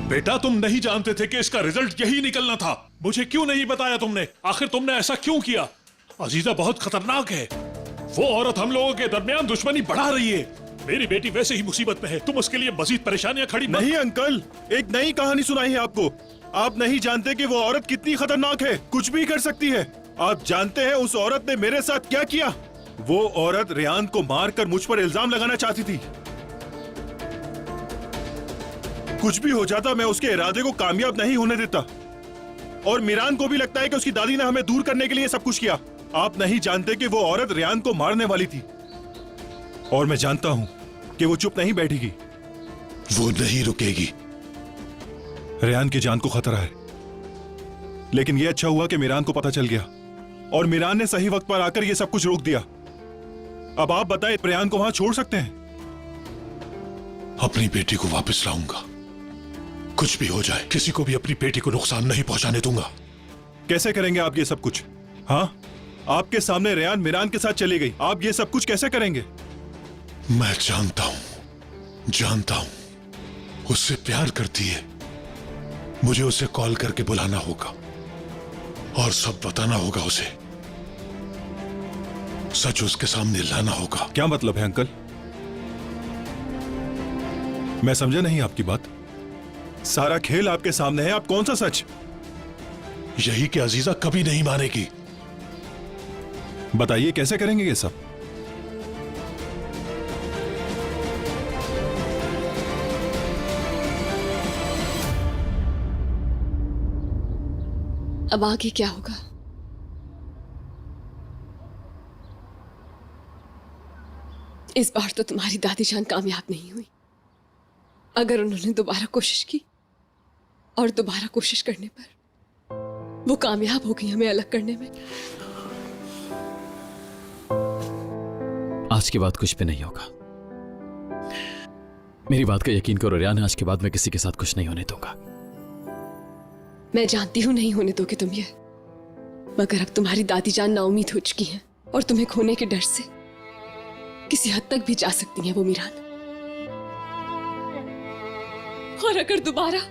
बेटा तुम नहीं जानते थे कि इसका रिजल्ट यही निकलना था? मुझे क्यों नहीं बताया तुमने? आखिर तुमने ऐसा क्यों किया? अजीजा बहुत खतरनाक है। वो औरत हम लोगों के दरमियान दुश्मनी बढ़ा रही है। मेरी बेटी वैसे ही मुसीबत में है, तुम उसके लिए मजीद परेशानियां खड़ी नहीं अंकल, एक नई कहानी सुनाई है आपको। आप नहीं जानते कि वो औरत कितनी खतरनाक है, कुछ भी कर सकती है। आप जानते हैं उस औरत ने मेरे साथ क्या किया? वो औरत रेयान को मारकर मुझ पर इल्जाम लगाना चाहती थी। कुछ भी हो जाता, मैं उसके इरादे को कामयाब नहीं होने देता। और मीरान को भी लगता है कि उसकी दादी ने हमें दूर करने के लिए सब कुछ किया। आप नहीं जानते कि वो औरत रेयान को मारने वाली थी, और मैं जानता हूं कि वो चुप नहीं बैठेगी। वो नहीं रुकेगी। रेयान की जान को खतरा है, लेकिन यह अच्छा हुआ कि मीरान को पता चल गया और मीरान ने सही वक्त पर आकर यह सब कुछ रोक दिया। अब आप बताएं, रेयान को वहां छोड़ सकते हैं? अपनी बेटी को वापस लाऊंगा। कुछ भी हो जाए, किसी को भी अपनी बेटी को नुकसान नहीं पहुंचाने दूंगा। कैसे करेंगे आप ये सब कुछ? हाँ, आपके सामने रेयान मीरान के साथ चली गई, आप ये सब कुछ कैसे करेंगे? मैं जानता हूं उससे प्यार करती है। मुझे उसे कॉल करके बुलाना होगा और सब बताना होगा उसे। सच उसके सामने लाना होगा। क्या मतलब है अंकल? मैं समझा नहीं आपकी बात। सारा खेल आपके सामने है, आप कौन सा सच? यही कि अजीजा कभी नहीं मानेगी। बताइए कैसे करेंगे ये सब? अब आगे क्या होगा? इस बार तो तुम्हारी दादी जान कामयाब नहीं हुई। अगर उन्होंने दोबारा कोशिश की और दोबारा कोशिश करने पर वो कामयाब हो गई हमें अलग करने में। आज के बाद कुछ भी नहीं होगा। मेरी बात का यकीन करो रेयान, आज के बाद मैं किसी के साथ कुछ नहीं होने दूंगा। मैं जानती हूं नहीं होने दोगे तुम ये, मगर अब तुम्हारी दादी जान नाउमीद हो चुकी हैं और तुम्हें खोने के डर से किसी हद तक भी जा सकती हैं वो मीरान। और अगर दोबारा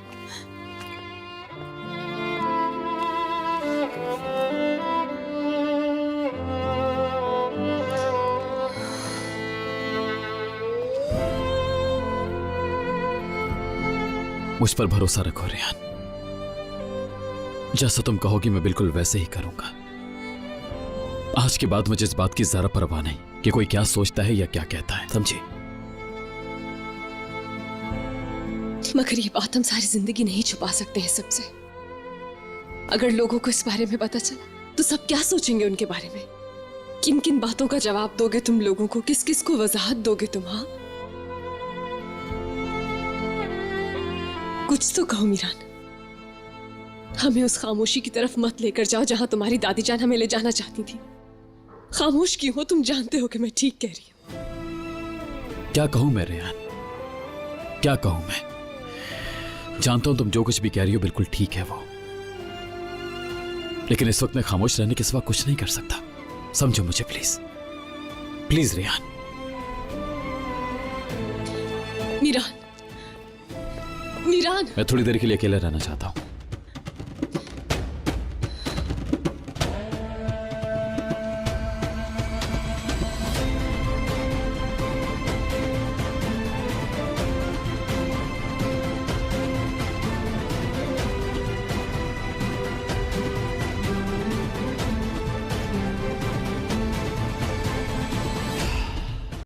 मुझ पर भरोसा रखो रेयान, जैसा तुम कहोगी मैं बिल्कुल वैसे ही करूंगा। आज के बाद मुझे इस बात की जरा परवाह नहीं कि कोई क्या सोचता है या क्या कहता है, समझी? मगर ये बात हम सारी जिंदगी नहीं छुपा सकते हैं सबसे। अगर लोगों को इस बारे में पता चला तो सब क्या सोचेंगे उनके बारे में? किन किन बातों का जवाब दोगे तुम लोगों को? किस किस को वजाहत दोगे तुम? हाँ, कुछ तो कहो मीरान। हमें उस खामोशी की तरफ मत लेकर जाओ जहां तुम्हारी दादी जान हमें ले जाना चाहती थी। खामोश क्यों हो? तुम जानते हो कि मैं ठीक कह रही हूं। क्या कहूं मैं रेयान, क्या कहूं मैं? जानता हूं तुम जो कुछ भी कह रही हो बिल्कुल ठीक है वो, लेकिन इस वक्त मैं खामोश रहने के सिवा कुछ नहीं कर सकता। समझो मुझे प्लीज, प्लीज रेयान। मीरान, मीरान, मैं थोड़ी देर के लिए अकेला रहना चाहता हूं।